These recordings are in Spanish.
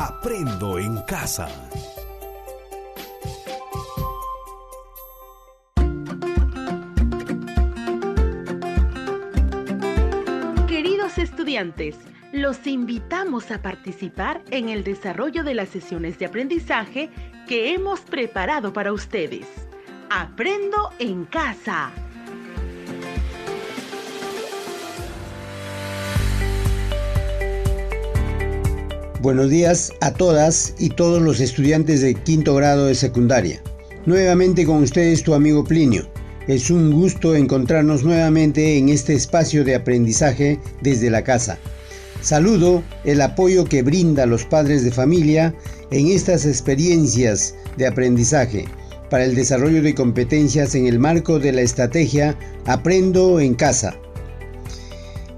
Aprendo en casa. Queridos estudiantes, los invitamos a participar en el desarrollo de las sesiones de aprendizaje que hemos preparado para ustedes. Aprendo en casa. Buenos días a todas y todos los estudiantes de quinto grado de secundaria. Nuevamente con ustedes tu amigo Plinio. Es un gusto encontrarnos nuevamente en este espacio de aprendizaje desde la casa. Saludo el apoyo que brinda los padres de familia en estas experiencias de aprendizaje para el desarrollo de competencias en el marco de la estrategia Aprendo en casa.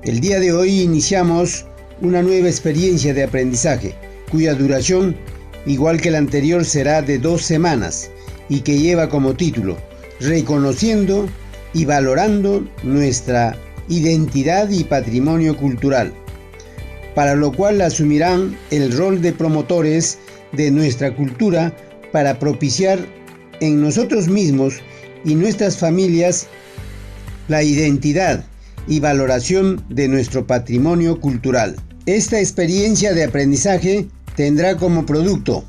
El día de hoy iniciamos una nueva experiencia de aprendizaje, cuya duración, igual que la anterior, será de 2 semanas y que lleva como título Reconociendo y valorando nuestra identidad y patrimonio cultural, para lo cual asumirán el rol de promotores de nuestra cultura para propiciar en nosotros mismos y nuestras familias la identidad y valoración de nuestro patrimonio cultural. Esta experiencia de aprendizaje tendrá como producto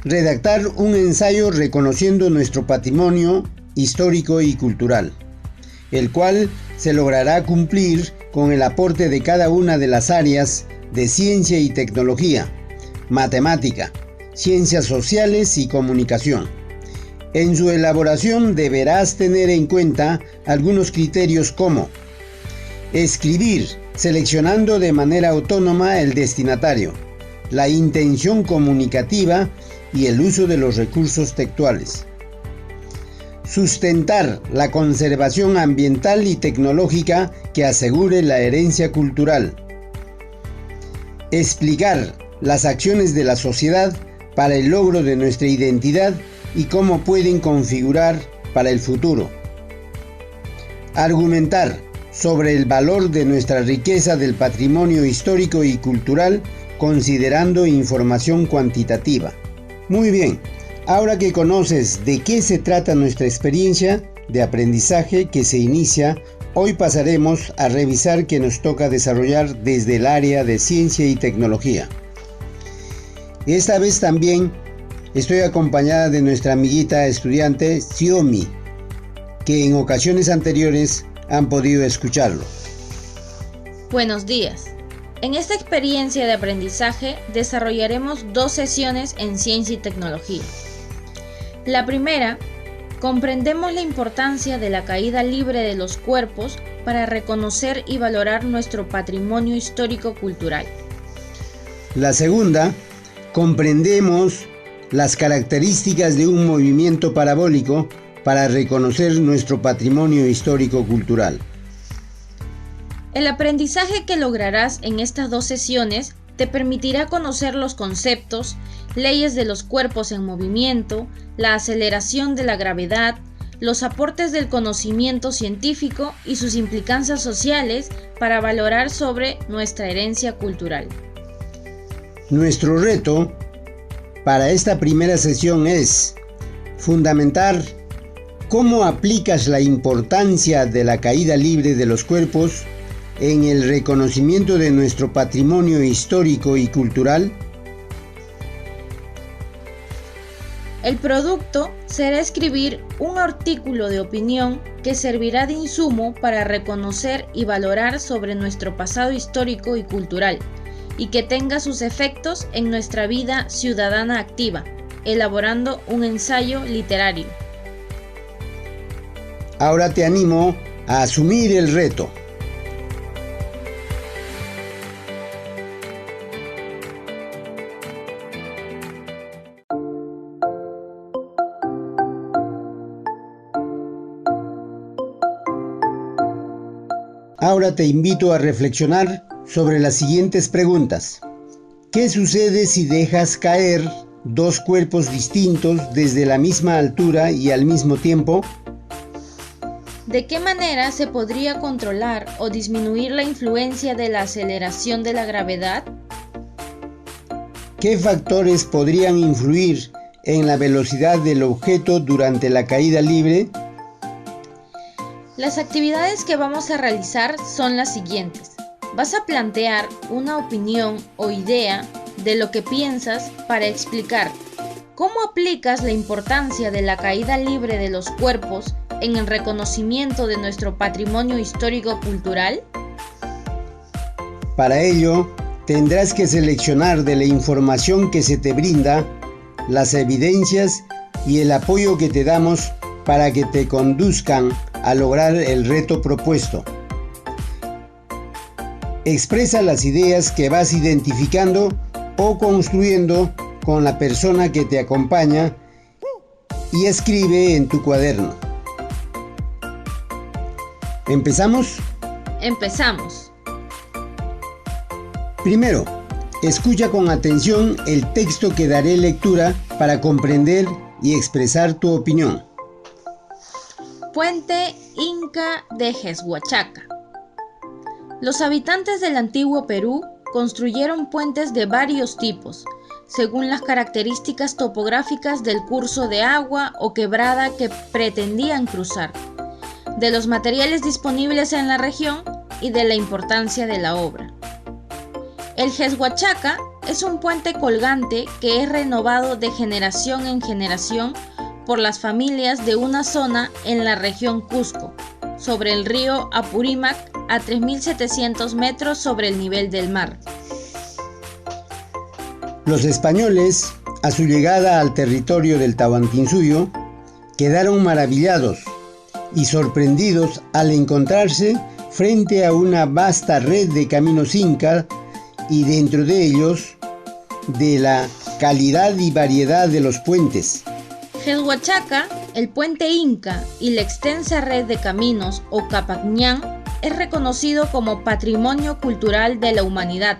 redactar un ensayo reconociendo nuestro patrimonio histórico y cultural, el cual se logrará cumplir con el aporte de cada una de las áreas de ciencia y tecnología, matemática, ciencias sociales y comunicación. En su elaboración deberás tener en cuenta algunos criterios como escribir seleccionando de manera autónoma el destinatario, la intención comunicativa y el uso de los recursos textuales. Sustentar la conservación ambiental y tecnológica que asegure la herencia cultural. Explicar las acciones de la sociedad para el logro de nuestra identidad y cómo pueden configurar para el futuro. Argumentar sobre el valor de nuestra riqueza del patrimonio histórico y cultural considerando información cuantitativa. Muy bien, ahora que conoces de qué se trata nuestra experiencia de aprendizaje que se inicia, hoy pasaremos a revisar qué nos toca desarrollar desde el área de ciencia y tecnología. Esta vez también estoy acompañada de nuestra amiguita estudiante Xiaomi, que en ocasiones anteriores han podido escucharlo. Buenos días. En esta experiencia de aprendizaje desarrollaremos 2 sesiones en ciencia y tecnología. La primera, comprendemos la importancia de la caída libre de los cuerpos para reconocer y valorar nuestro patrimonio histórico-cultural. La segunda, comprendemos las características de un movimiento parabólico para reconocer nuestro patrimonio histórico-cultural. El aprendizaje que lograrás en estas 2 sesiones te permitirá conocer los conceptos, leyes de los cuerpos en movimiento, la aceleración de la gravedad, los aportes del conocimiento científico y sus implicancias sociales para valorar sobre nuestra herencia cultural. Nuestro reto para esta primera sesión es fundamentar cómo aplicas la importancia de la caída libre de los cuerpos en el reconocimiento de nuestro patrimonio histórico y cultural. El producto será escribir un artículo de opinión que servirá de insumo para reconocer y valorar sobre nuestro pasado histórico y cultural y que tenga sus efectos en nuestra vida ciudadana activa, elaborando un ensayo literario. Ahora te animo a asumir el reto. Ahora te invito a reflexionar sobre las siguientes preguntas. ¿Qué sucede si dejas caer 2 cuerpos distintos desde la misma altura y al mismo tiempo? ¿De qué manera se podría controlar o disminuir la influencia de la aceleración de la gravedad? ¿qué factores podrían influir en la velocidad del objeto durante la caída libre? Las actividades que vamos a realizar son las siguientes. Vas a plantear una opinión o idea de lo que piensas para explicar cómo aplicas la importancia de la caída libre de los cuerpos en el reconocimiento de nuestro patrimonio histórico-cultural. Para ello, tendrás que seleccionar de la información que se te brinda las evidencias y el apoyo que te damos para que te conduzcan a lograr el reto propuesto. Expresa las ideas que vas identificando o construyendo con la persona que te acompaña y escribe en tu cuaderno. ¿Empezamos? Empezamos. Primero, escucha con atención el texto que daré lectura para comprender y expresar tu opinión. Puente Inca de Jezhuachaca. Los habitantes del antiguo Perú construyeron puentes de varios tipos, según las características topográficas del curso de agua o quebrada que pretendían cruzar, de los materiales disponibles en la región y de la importancia de la obra. El Jezhuachaca es un puente colgante que es renovado de generación en generación por las familias de una zona en la región Cusco, sobre el río Apurímac a 3.700 metros sobre el nivel del mar. Los españoles, a su llegada al territorio del Tahuantinsuyo, quedaron maravillados y sorprendidos al encontrarse frente a una vasta red de caminos incas y dentro de ellos de la calidad y variedad de los puentes. Jezhuachaca, el puente Inca y la extensa red de caminos o Capacñán es reconocido como Patrimonio Cultural de la Humanidad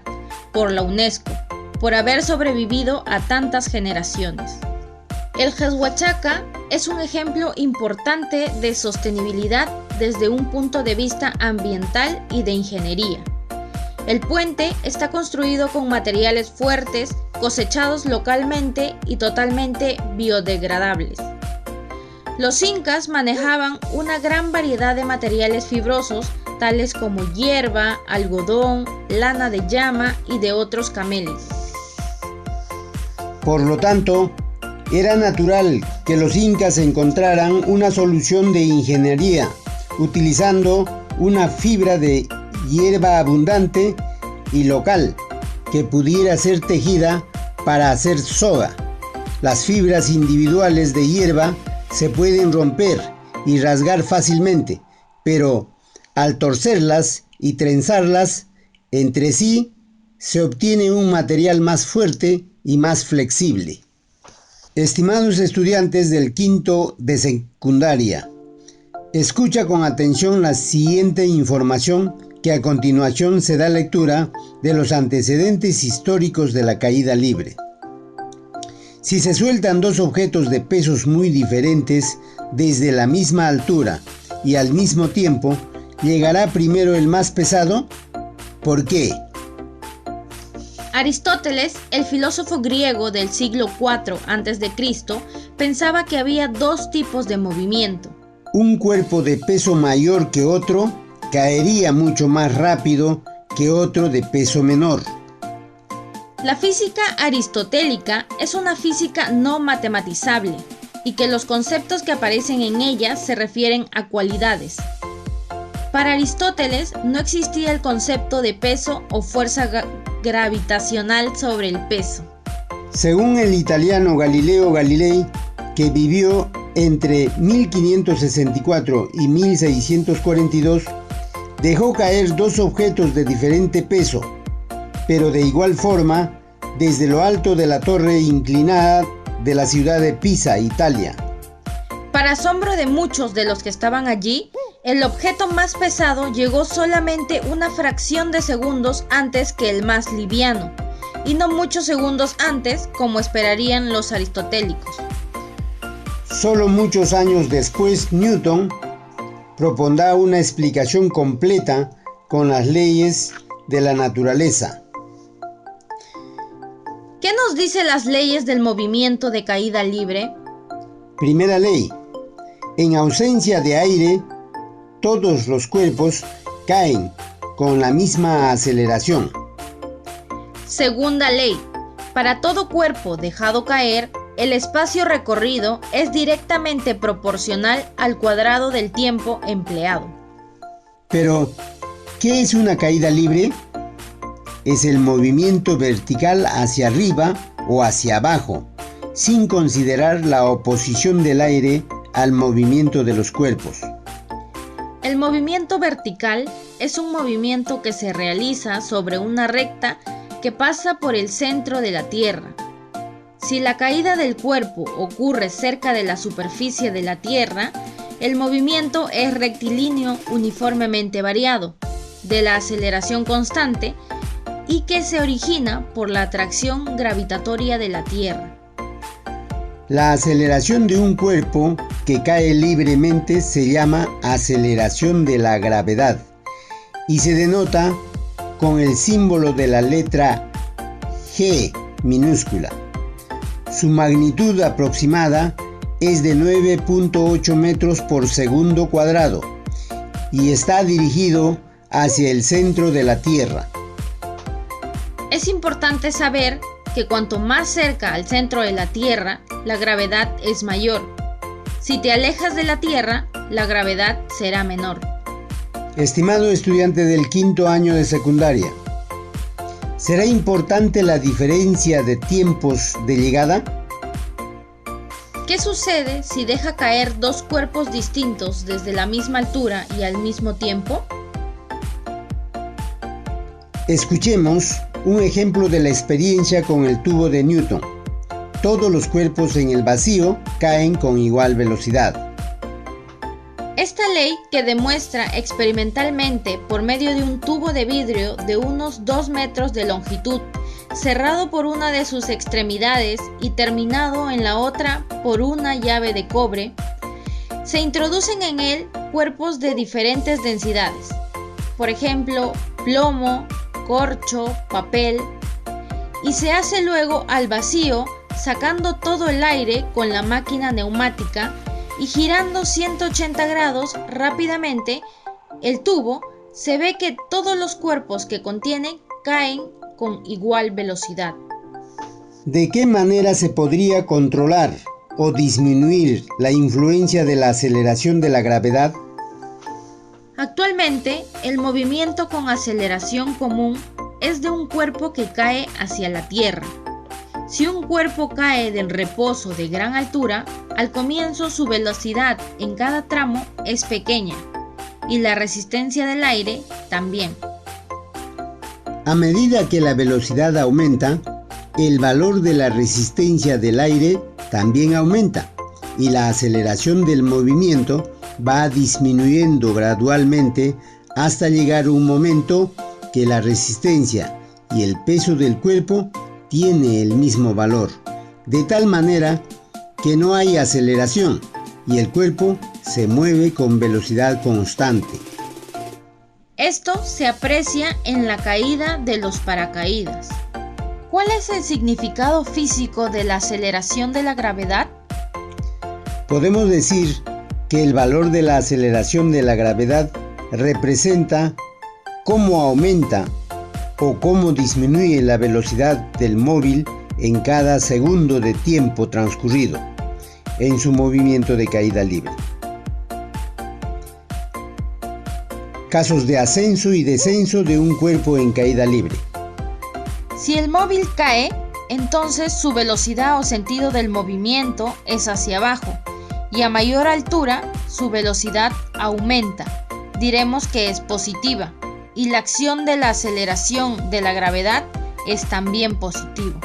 por la UNESCO, por haber sobrevivido a tantas generaciones. El Jezhuachaca es un ejemplo importante de sostenibilidad desde un punto de vista ambiental y de ingeniería. El puente está construido con materiales fuertes, cosechados localmente y totalmente biodegradables. Los incas manejaban una gran variedad de materiales fibrosos, tales como hierba, algodón, lana de llama y de otros cameles. Por lo tanto, era natural que los incas encontraran una solución de ingeniería, utilizando una fibra de hierba abundante y local que pudiera ser tejida para hacer soga. Las fibras individuales de hierba se pueden romper y rasgar fácilmente, pero al torcerlas y trenzarlas entre sí se obtiene un material más fuerte y más flexible. Estimados estudiantes del quinto de secundaria, escucha con atención la siguiente información que a continuación se da lectura de los antecedentes históricos de la caída libre. Si se sueltan dos objetos de pesos muy diferentes desde la misma altura y al mismo tiempo, ¿llegará primero el más pesado? ¿Por qué? Aristóteles, el filósofo griego del siglo IV a.C., pensaba que había dos tipos de movimiento. Un cuerpo de peso mayor que otro caería mucho más rápido que otro de peso menor. La física aristotélica es una física no matematizable y que los conceptos que aparecen en ella se refieren a cualidades. Para Aristóteles no existía el concepto de peso o fuerza gravitacional sobre el peso. Según el italiano Galileo Galilei, que vivió entre 1564 y 1642, dejó caer dos objetos de diferente peso, pero de igual forma, desde lo alto de la torre inclinada de la ciudad de Pisa, Italia. Para asombro de muchos de los que estaban allí, el objeto más pesado llegó solamente una fracción de segundos antes que el más liviano, y no muchos segundos antes, como esperarían los aristotélicos. Solo muchos años después, Newton propondrá una explicación completa con las leyes de la naturaleza. ¿Qué nos dicen las leyes del movimiento de caída libre? Primera ley. En ausencia de aire, todos los cuerpos caen con la misma aceleración. Segunda ley. Para todo cuerpo dejado caer, el espacio recorrido es directamente proporcional al cuadrado del tiempo empleado. Pero, ¿qué es una caída libre? Es el movimiento vertical hacia arriba o hacia abajo, sin considerar la oposición del aire al movimiento de los cuerpos. El movimiento vertical es un movimiento que se realiza sobre una recta que pasa por el centro de la Tierra. Si la caída del cuerpo ocurre cerca de la superficie de la Tierra, el movimiento es rectilíneo uniformemente variado, de la aceleración constante y que se origina por la atracción gravitatoria de la Tierra. La aceleración de un cuerpo que cae libremente se llama aceleración de la gravedad y se denota con el símbolo de la letra G minúscula. Su magnitud aproximada es de 9.8 metros por segundo cuadrado y está dirigido hacia el centro de la Tierra. Es importante saber que cuanto más cerca al centro de la Tierra, la gravedad es mayor. Si te alejas de la Tierra, la gravedad será menor. Estimado estudiante del quinto año de secundaria, ¿será importante la diferencia de tiempos de llegada? ¿Qué sucede si deja caer dos cuerpos distintos desde la misma altura y al mismo tiempo? Escuchemos un ejemplo de la experiencia con el tubo de Newton. Todos los cuerpos en el vacío caen con igual velocidad. Esta ley, que demuestra experimentalmente por medio de un tubo de vidrio de unos 2 metros de longitud, cerrado por una de sus extremidades y terminado en la otra por una llave de cobre, se introducen en él cuerpos de diferentes densidades, por ejemplo, plomo, corcho, papel, y se hace luego al vacío sacando todo el aire con la máquina neumática y girando 180 grados rápidamente el tubo. Se ve que todos los cuerpos que contiene caen con igual velocidad. ¿De qué manera se podría controlar o disminuir la influencia de la aceleración de la gravedad? Actualmente, el movimiento con aceleración común es de un cuerpo que cae hacia la Tierra. Si un cuerpo cae del reposo de gran altura, al comienzo su velocidad en cada tramo es pequeña y la resistencia del aire también. A medida que la velocidad aumenta, el valor de la resistencia del aire también aumenta y la aceleración del movimiento va disminuyendo gradualmente hasta llegar un momento que la resistencia y el peso del cuerpo tiene el mismo valor, de tal manera que no hay aceleración y el cuerpo se mueve con velocidad constante. Esto se aprecia en la caída de los paracaídas. ¿Cuál es el significado físico de la aceleración de la gravedad? Podemos decir que el valor de la aceleración de la gravedad representa cómo aumenta o cómo disminuye la velocidad del móvil en cada segundo de tiempo transcurrido en su movimiento de caída libre. Casos de ascenso y descenso de un cuerpo en caída libre. Si el móvil cae, entonces su velocidad o sentido del movimiento es hacia abajo y a mayor altura su velocidad aumenta. Diremos que es positiva y la acción de la aceleración de la gravedad es también positivo.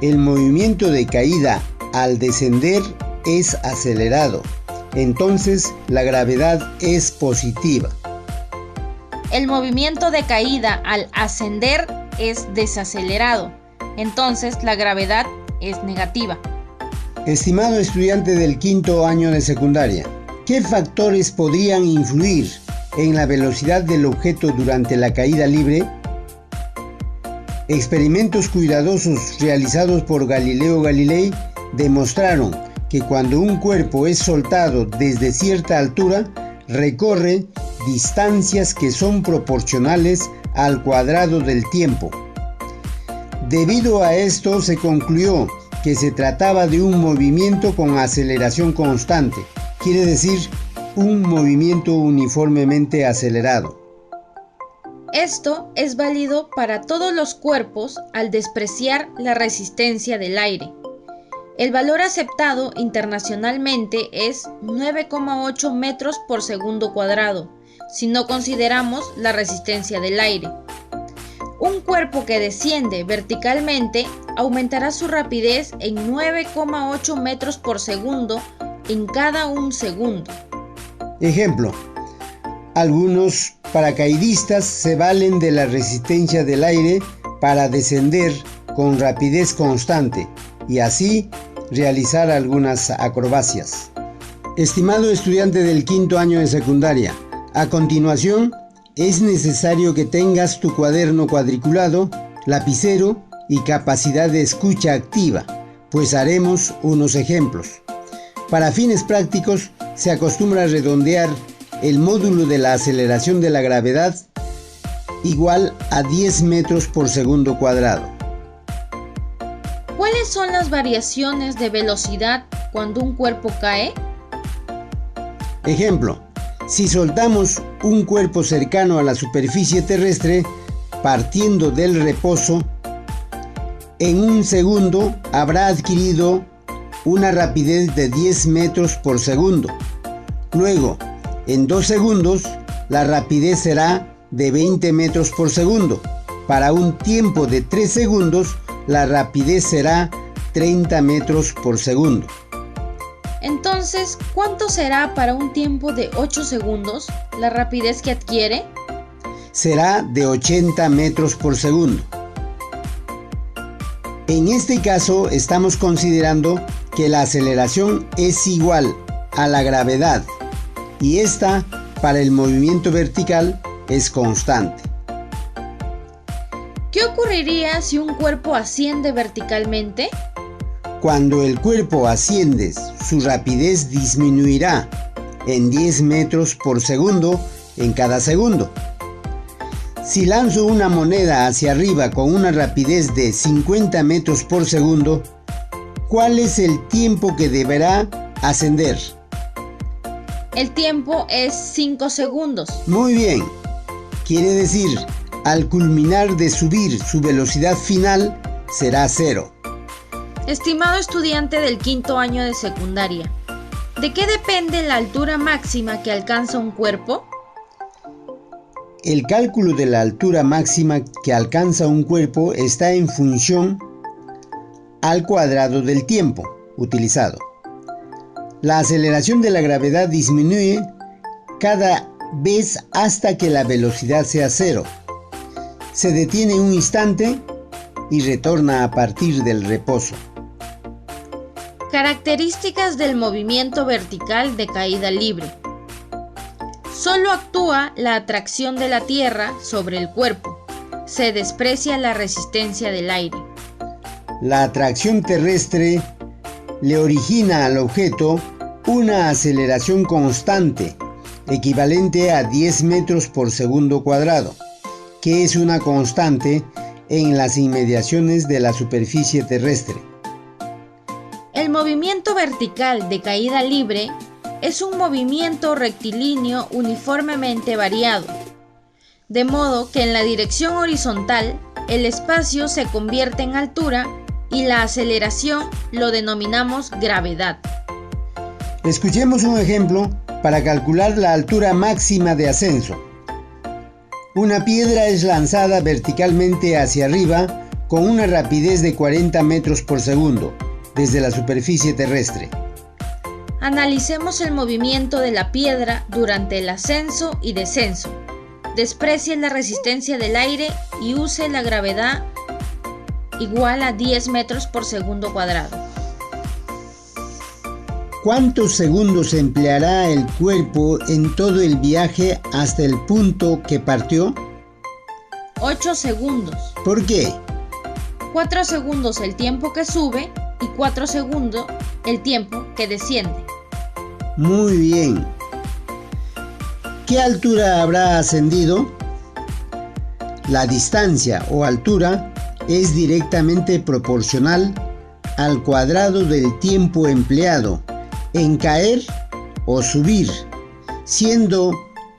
El movimiento de caída al descender es acelerado, entonces la gravedad es positiva. El movimiento de caída al ascender es desacelerado, entonces la gravedad es negativa. Estimado estudiante del quinto año de secundaria, ¿qué factores podrían influir en la velocidad del objeto durante la caída libre? Experimentos cuidadosos realizados por Galileo Galilei demostraron que cuando un cuerpo es soltado desde cierta altura, recorre distancias que son proporcionales al cuadrado del tiempo. Debido a esto, se concluyó que se trataba de un movimiento con aceleración constante, quiere decir, un movimiento uniformemente acelerado. Esto es válido para todos los cuerpos al despreciar la resistencia del aire. El valor aceptado internacionalmente es 9,8 metros por segundo cuadrado, si no consideramos la resistencia del aire. Un cuerpo que desciende verticalmente aumentará su rapidez en 9,8 metros por segundo en cada un segundo. Ejemplo, algunos paracaidistas se valen de la resistencia del aire para descender con rapidez constante y así realizar algunas acrobacias. Estimado estudiante del quinto año de secundaria, a continuación es necesario que tengas tu cuaderno cuadriculado, lapicero y capacidad de escucha activa, pues haremos unos ejemplos. Para fines prácticos, se acostumbra a redondear el módulo de la aceleración de la gravedad igual a 10 metros por segundo cuadrado. ¿Cuáles son las variaciones de velocidad cuando un cuerpo cae? Ejemplo, si soltamos un cuerpo cercano a la superficie terrestre, partiendo del reposo, en un segundo habrá adquirido una rapidez de 10 metros por segundo. Luego, en 2 segundos, la rapidez será de 20 metros por segundo. Para un tiempo de 3 segundos, la rapidez será 30 metros por segundo. Entonces, ¿cuánto será para un tiempo de 8 segundos la rapidez que adquiere? Será de 80 metros por segundo. En este caso, estamos considerando que la aceleración es igual a la gravedad y esta, para el movimiento vertical, es constante. ¿Qué ocurriría si un cuerpo asciende verticalmente? Cuando el cuerpo asciende, su rapidez disminuirá en 10 metros por segundo en cada segundo. Si lanzo una moneda hacia arriba con una rapidez de 50 metros por segundo, ¿cuál es el tiempo que deberá ascender? El tiempo es 5 segundos. Muy bien. Quiere decir, al culminar de subir, su velocidad final será 0. Estimado estudiante del quinto año de secundaria, ¿de qué depende la altura máxima que alcanza un cuerpo? El cálculo de la altura máxima que alcanza un cuerpo está en función al cuadrado del tiempo utilizado. La aceleración de la gravedad disminuye cada vez hasta que la velocidad sea 0. Se detiene un instante y retorna a partir del reposo. Características del movimiento vertical de caída libre. Solo actúa la atracción de la Tierra sobre el cuerpo. Se desprecia la resistencia del aire. La atracción terrestre le origina al objeto una aceleración constante, equivalente a 10 metros por segundo cuadrado, que es una constante en las inmediaciones de la superficie terrestre. El movimiento vertical de caída libre es un movimiento rectilíneo uniformemente variado, de modo que en la dirección horizontal el espacio se convierte en altura y la aceleración lo denominamos gravedad. Escuchemos un ejemplo para calcular la altura máxima de ascenso. Una piedra es lanzada verticalmente hacia arriba con una rapidez de 40 metros por segundo desde la superficie terrestre. Analicemos el movimiento de la piedra durante el ascenso y descenso. Desprecie la resistencia del aire y use la gravedad igual a 10 metros por segundo cuadrado. ¿Cuántos segundos empleará el cuerpo en todo el viaje hasta el punto que partió? 8 segundos. ¿Por qué? 4 segundos el tiempo que sube y 4 segundos el tiempo que desciende. Muy bien. ¿Qué altura habrá ascendido? La distancia o altura es directamente proporcional al cuadrado del tiempo empleado en caer o subir, siendo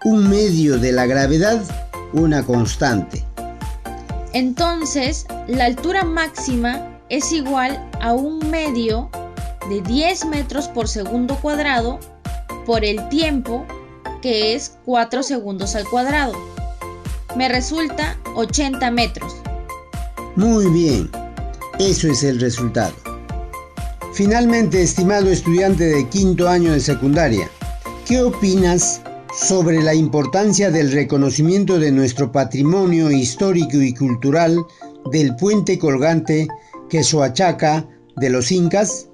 un medio de la gravedad una constante. Entonces, la altura máxima es igual a un medio de 10 metros por segundo cuadrado por el tiempo, que es 4 segundos al cuadrado. Me resulta 80 metros. Muy bien, eso es el resultado. Finalmente, estimado estudiante de quinto año de secundaria, ¿qué opinas sobre la importancia del reconocimiento de nuestro patrimonio histórico y cultural del puente colgante Quesoachaca de los Incas?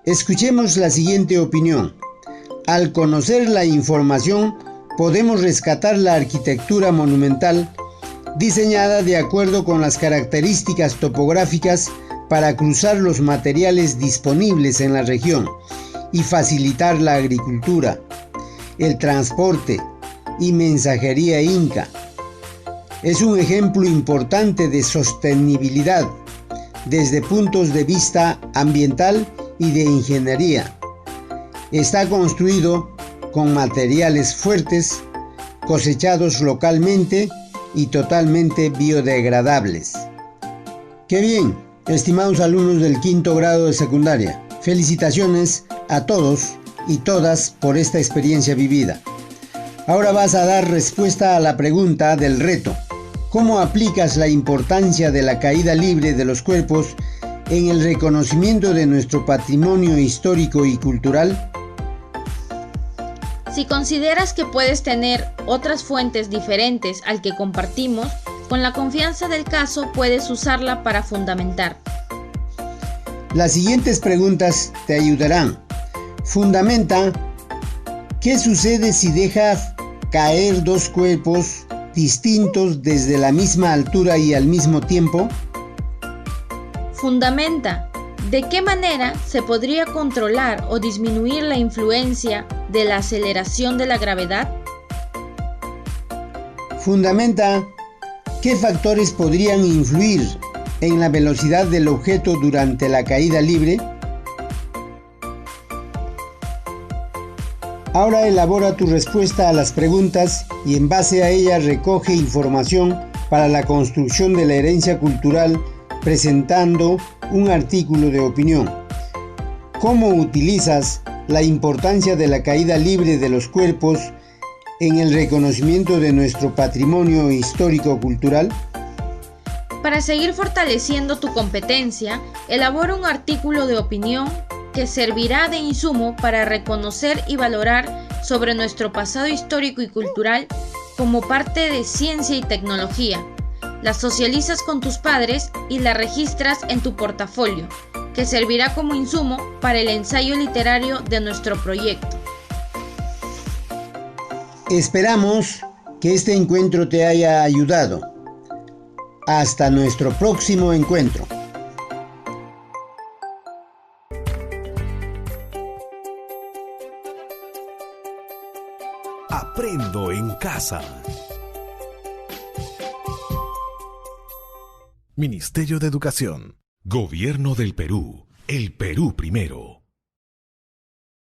Escuchemos la siguiente opinión. Al conocer la información, podemos rescatar la arquitectura monumental diseñada de acuerdo con las características topográficas para cruzar los materiales disponibles en la región y facilitar la agricultura, el transporte y mensajería inca. Es un ejemplo importante de sostenibilidad desde puntos de vista ambiental y de ingeniería. Está construido con materiales fuertes, cosechados localmente y totalmente biodegradables. ¡Qué bien! Estimados alumnos del quinto grado de secundaria, felicitaciones a todos y todas por esta experiencia vivida. Ahora vas a dar respuesta a la pregunta del reto. ¿Cómo aplicas la importancia de la caída libre de los cuerpos en el reconocimiento de nuestro patrimonio histórico y cultural? Si consideras que puedes tener otras fuentes diferentes al que compartimos, con la confianza del caso puedes usarla para fundamentar. Las siguientes preguntas te ayudarán. Fundamenta: ¿qué sucede si dejas caer dos cuerpos distintos desde la misma altura y al mismo tiempo? Fundamenta: ¿de qué manera se podría controlar o disminuir la influencia de la aceleración de la gravedad? Fundamenta: ¿qué factores podrían influir en la velocidad del objeto durante la caída libre? Ahora elabora tu respuesta a las preguntas y en base a ella recoge información para la construcción de la herencia cultural presentando un artículo de opinión. ¿Cómo utilizas la importancia de la caída libre de los cuerpos en el reconocimiento de nuestro patrimonio histórico-cultural? Para seguir fortaleciendo tu competencia, elabora un artículo de opinión que servirá de insumo para reconocer y valorar sobre nuestro pasado histórico y cultural como parte de ciencia y tecnología. La socializas con tus padres y la registras en tu portafolio, que servirá como insumo para el ensayo literario de nuestro proyecto. Esperamos que este encuentro te haya ayudado. Hasta nuestro próximo encuentro. Aprendo en casa. Ministerio de Educación. Gobierno del Perú. El Perú primero.